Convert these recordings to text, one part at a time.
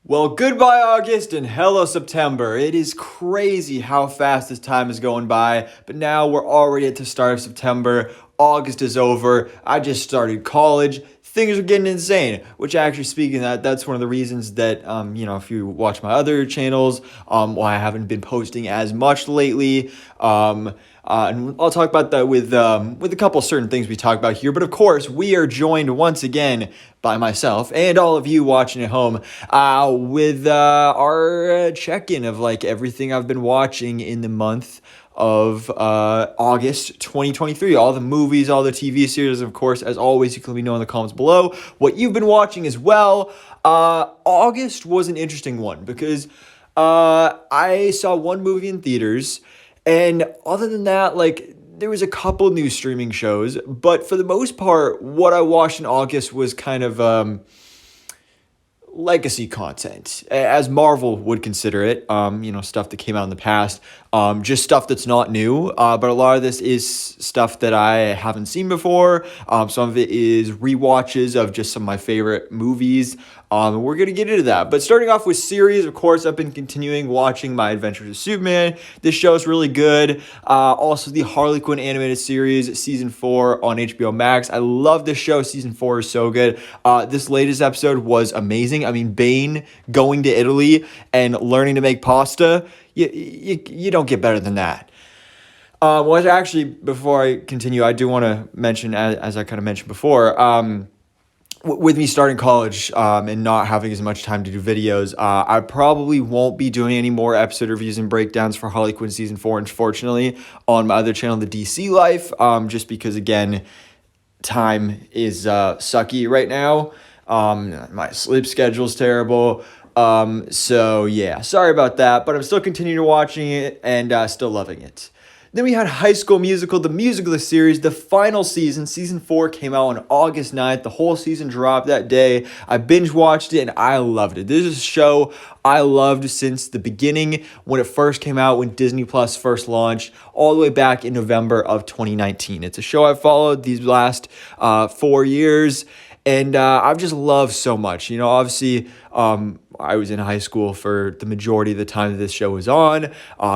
Well, goodbye August and hello September. It is crazy how fast this time is going by, but now we're already at the start of September. August is over. I just started college. Things are getting insane, which actually speaking of that, that's one of the reasons that, if you watch my other channels, why I haven't been posting as much lately. And I'll talk about that with a couple certain things we talk about here. But of course, we are joined once again by myself and all of you watching at home with our check-in of like everything I've been watching in the month of August 2023. All the movies, all the TV series, of course. As always, you can let me know in the comments below what you've been watching as well. August was an interesting one because I saw one movie in theaters. And other than that, like, there was a couple new streaming shows, but for the most part, what I watched in August was kind of legacy content, as Marvel would consider it. Stuff that came out in the past, just stuff that's not new. But a lot of this is stuff that I haven't seen before. Some of it is rewatches of just some of my favorite movies. We're gonna get into that. But starting off with series, of course, I've been continuing watching My Adventures with Superman. This show is really good. Also, the Harley Quinn animated series, season 4 on HBO Max. I love this show. Season 4 is so good. This latest episode was amazing. I mean, Bane going to Italy and learning to make pasta. You don't get better than that. Well, actually, before I continue, I do want to mention, as I kind of mentioned before, with me starting college and not having as much time to do videos, I probably won't be doing any more episode reviews and breakdowns for Harley Quinn Season 4, unfortunately, on my other channel, The DC Life, just because, again, time is sucky right now. My sleep schedule's terrible. So, yeah, sorry about that, but I'm still continuing watching it and still loving it. Then we had High School Musical, the musical series, the final season. Season 4 came out on August 9th. The whole season dropped that day. I binge watched it and I loved it. This is a show I loved since the beginning when it first came out, when Disney Plus first launched, all the way back in November of 2019. It's a show I've followed these last 4 years. And I've just loved so much. Obviously, I was in high school for the majority of the time that this show was on.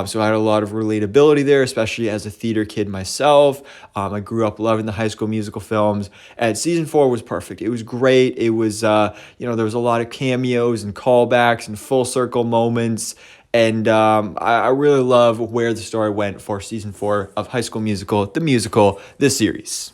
So I had a lot of relatability there, especially as a theater kid myself. I grew up loving the High School Musical films. And season 4 was perfect. It was great. It was, there was a lot of cameos and callbacks and full circle moments. And I really love where the story went for season 4 of High School Musical, the series.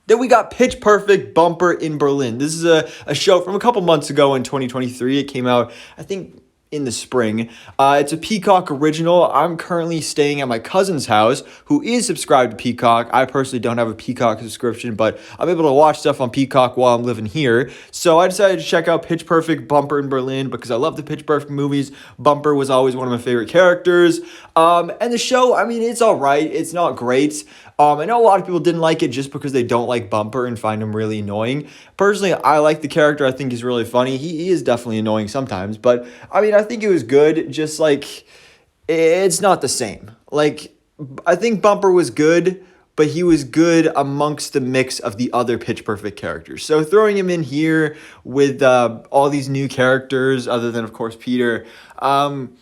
Then we got Pitch Perfect Bumper in Berlin. This is a show from a couple months ago in 2023. It came out, I think, in the spring. It's a Peacock original. I'm currently staying at my cousin's house, who is subscribed to Peacock. I personally don't have a Peacock subscription, but I'm able to watch stuff on Peacock while I'm living here. So I decided to check out Pitch Perfect Bumper in Berlin because I love the Pitch Perfect movies. Bumper was always one of my favorite characters. And the show, I mean, it's all right. It's not great. I know a lot of people didn't like it just because they don't like Bumper and find him really annoying. Personally, I like the character. I think he's really funny. He is definitely annoying sometimes, but I mean, I think it was good. Just like, it's not the same. Like, I think Bumper was good, but he was good amongst the mix of the other Pitch Perfect characters. So throwing him in here with all these new characters, other than, of course, Peter, and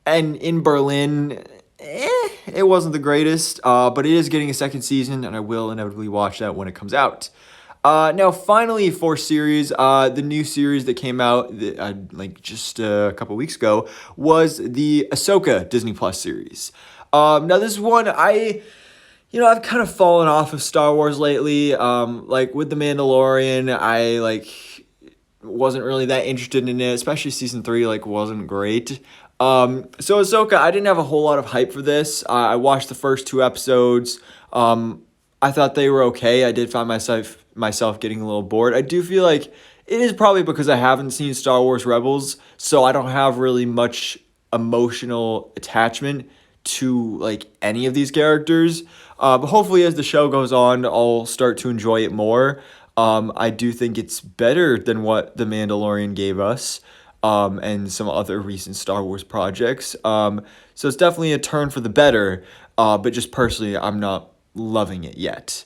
in Berlin, it wasn't the greatest, but it is getting a second season, and I will inevitably watch that when it comes out. Now, finally, for series, the new series that came out just a couple weeks ago was the Ahsoka Disney Plus series. Now, this one, I've kind of fallen off of Star Wars lately. With The Mandalorian, I wasn't really that interested in it, especially season 3, wasn't great. So Ahsoka, I didn't have a whole lot of hype for this. I watched the first 2 episodes. I thought they were okay. I did find myself getting a little bored. I do feel like it is probably because I haven't seen Star Wars Rebels, so I don't have really much emotional attachment to any of these characters. But hopefully as the show goes on, I'll start to enjoy it more. I do think it's better than what The Mandalorian gave us. And some other recent Star Wars projects. So it's definitely a turn for the better, but just personally, I'm not loving it yet.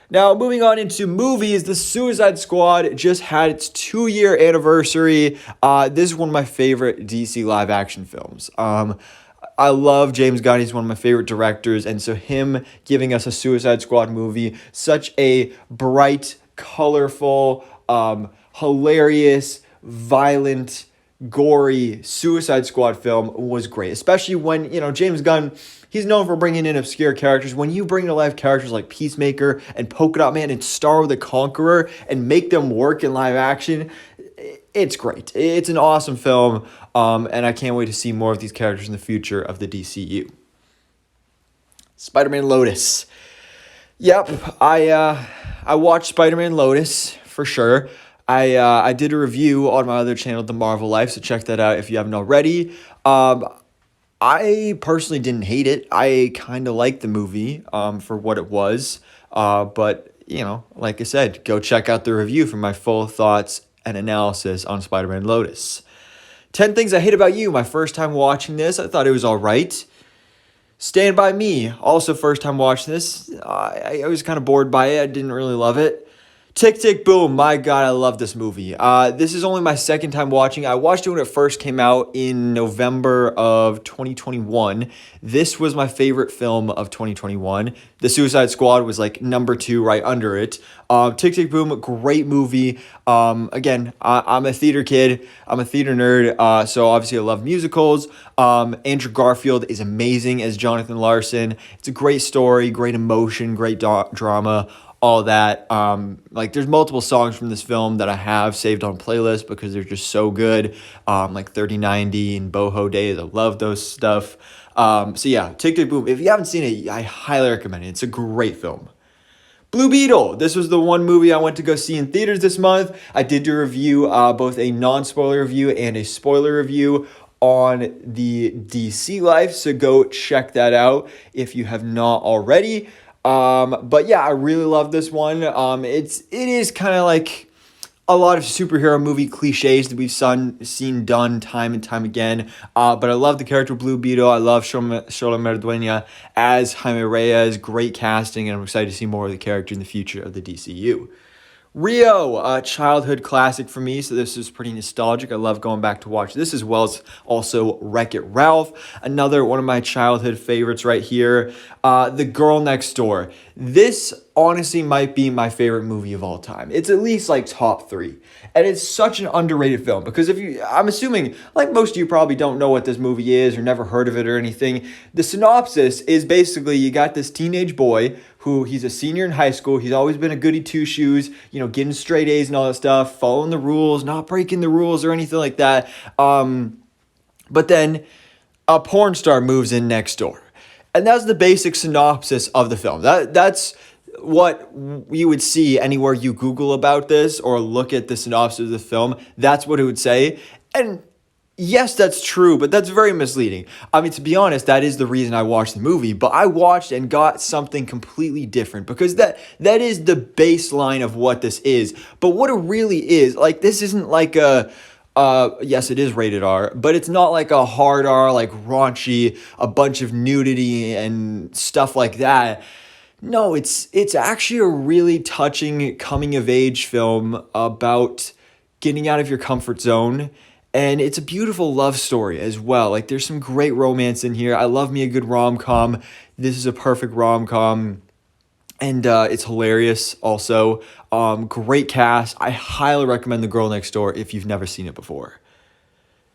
Now, moving on into movies, The Suicide Squad just had its 2-year anniversary. This is one of my favorite DC live action films. I love James Gunn. He's one of my favorite directors. And so him giving us a Suicide Squad movie, such a bright, colorful, hilarious, violent, gory Suicide Squad film was great. Especially when, James Gunn, he's known for bringing in obscure characters. When you bring to life characters like Peacemaker and Polka Dot Man and Star the Conqueror and make them work in live action, it's great. It's an awesome film, and I can't wait to see more of these characters in the future of the DCU. Spider-Man Lotus. Yep, I watched Spider-Man Lotus for sure. I did a review on my other channel, The Marvel Life, so check that out if you haven't already. I personally didn't hate it. I kind of liked the movie for what it was. But, like I said, go check out the review for my full thoughts and analysis on Spider-Man Lotus. 10 Things I Hate About You, my first time watching this. I thought it was all right. Stand By Me, also first time watching this. I was kind of bored by it. I didn't really love it. Tick, Tick, Boom. My God, I love this movie. This is only my second time watching. I watched it when it first came out in November of 2021. This was my favorite film of 2021. The Suicide Squad was like number 2 right under it. Tick, Tick, Boom, great movie. Again, I'm a theater kid. I'm a theater nerd. So obviously I love musicals. Andrew Garfield is amazing as Jonathan Larson. It's a great story, great emotion, great drama. All that. There's multiple songs from this film that I have saved on playlists because they're just so good. Like 3090 and Boho Days. I love those stuff. So yeah, Tick Tick Boom. If you haven't seen it, I highly recommend it. It's a great film. Blue Beetle. This was the one movie I went to go see in theaters this month. I did do a review, both a non-spoiler review and a spoiler review on the DC Life. So go check that out if you have not already. But yeah, I really love this one. It is kind of like a lot of superhero movie cliches that we've seen done time and time again. But I love the character Blue Beetle. I love Shola Merdueña as Jaime Reyes. Great casting, and I'm excited to see more of the character in the future of the DCU. Rio, a childhood classic for me, so this is pretty nostalgic. I love going back to watch this, as well as also Wreck-It Ralph, another one of my childhood favorites right here. The Girl Next Door. This honestly might be my favorite movie of all time. It's at least like top 3. And it's such an underrated film because I'm assuming like most of you probably don't know what this movie is or never heard of it or anything. The synopsis is basically you got this teenage boy who he's a senior in high school. He's always been a goody two-shoes, getting straight A's and all that stuff, following the rules, not breaking the rules or anything like that. But then a porn star moves in next door. And that's the basic synopsis of the film. That's what you would see anywhere you Google about this or look at the synopsis of the film. That's what it would say. And yes, that's true, but that's very misleading. I mean, to be honest, that is the reason I watched the movie, but I watched and got something completely different because that is the baseline of what this is. But what it really is, like, this isn't like yes, it is rated R, but it's not like a hard R, like raunchy, a bunch of nudity and stuff like that. No, it's actually a really touching coming of age film about getting out of your comfort zone. And it's a beautiful love story as well. Like there's some great romance in here. I love me a good rom-com. This is a perfect rom-com. And it's hilarious also. Great cast. I highly recommend The Girl Next Door if you've never seen it before.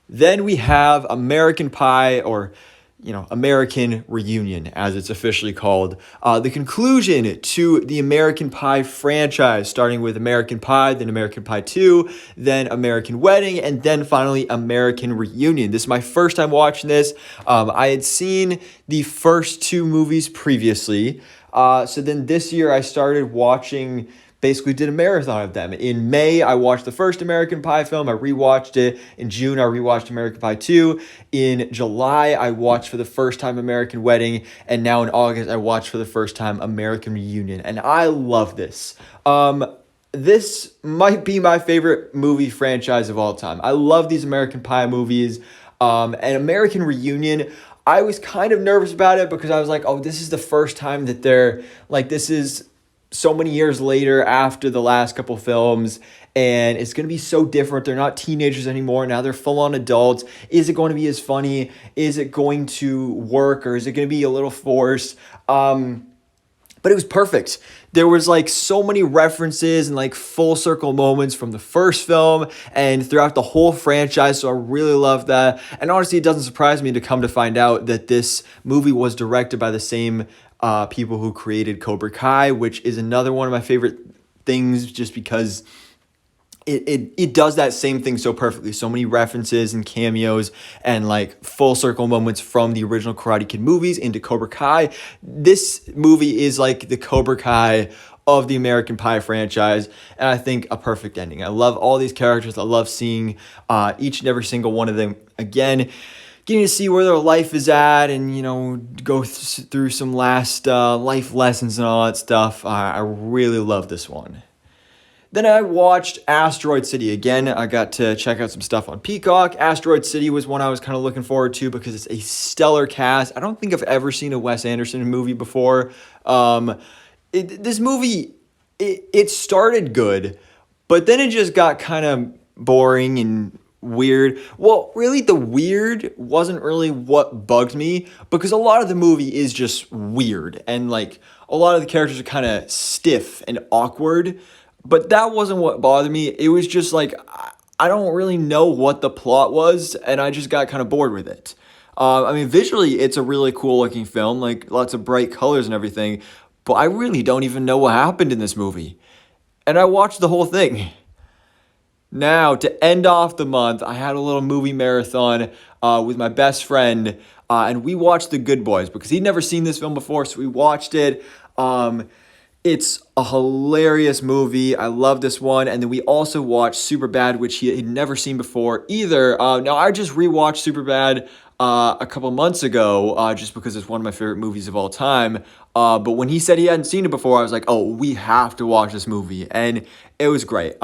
Then we have American Pie, or American Reunion, as it's officially called. The conclusion to the American Pie franchise, starting with American Pie, then American Pie 2, then American Wedding, and then finally American Reunion. This is my first time watching this. I had seen the first 2 movies previously. So then this year I started watching, basically did a marathon of them. In May, I watched the first American Pie film. I rewatched it. In June, I rewatched American Pie 2. In July, I watched for the first time American Wedding. And now in August, I watched for the first time American Reunion. And I love this. This might be my favorite movie franchise of all time. I love these American Pie movies. And American Reunion, I was kind of nervous about it because I was like, oh, this is the first time that they're like, this is so many years later after the last couple films, and it's going to be so different. They're not teenagers anymore. Now they're full on adults. Is it going to be as funny? Is it going to work, or is it going to be a little forced? But it was perfect. There was like so many references and like full circle moments from the first film and throughout the whole franchise. So I really love that. And honestly, it doesn't surprise me to come to find out that this movie was directed by the same people who created Cobra Kai, which is another one of my favorite things, just because it does that same thing so perfectly. So many references and cameos and like full circle moments from the original Karate Kid movies into Cobra Kai. This movie is like the Cobra Kai of the American Pie franchise, and I think a perfect ending. I love all these characters. I love seeing each and every single one of them again, getting to see where their life is at, and go through some last life lessons and all that stuff. I really love this one. Then I watched Asteroid City again. I got to check out some stuff on Peacock. Asteroid City was one I was kind of looking forward to because it's a stellar cast. I don't think I've ever seen a Wes Anderson movie before. This movie, it started good, but then it just got kind of boring and weird. Well, really, the weird wasn't really what bugged me, because a lot of the movie is just weird, and like a lot of the characters are kind of stiff and awkward. But that wasn't what bothered me. It was just like, I don't really know what the plot was, and I just got kind of bored with it. Visually, it's a really cool looking film, like lots of bright colors and everything, but I really don't even know what happened in this movie. And I watched the whole thing. Now, to end off the month, I had a little movie marathon with my best friend, and we watched The Good Boys because he'd never seen this film before, so we watched it. It's a hilarious movie. I love this one. And then we also watched Superbad, which he had never seen before either. Now, I just rewatched Superbad a couple months ago just because it's one of my favorite movies of all time. But when he said he hadn't seen it before, I was like, oh, we have to watch this movie. And it was great.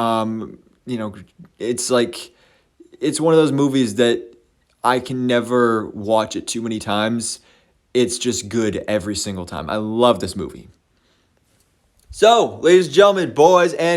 It's like, it's one of those movies that I can never watch it too many times. It's just good every single time. I love this movie. So, ladies and gentlemen, boys and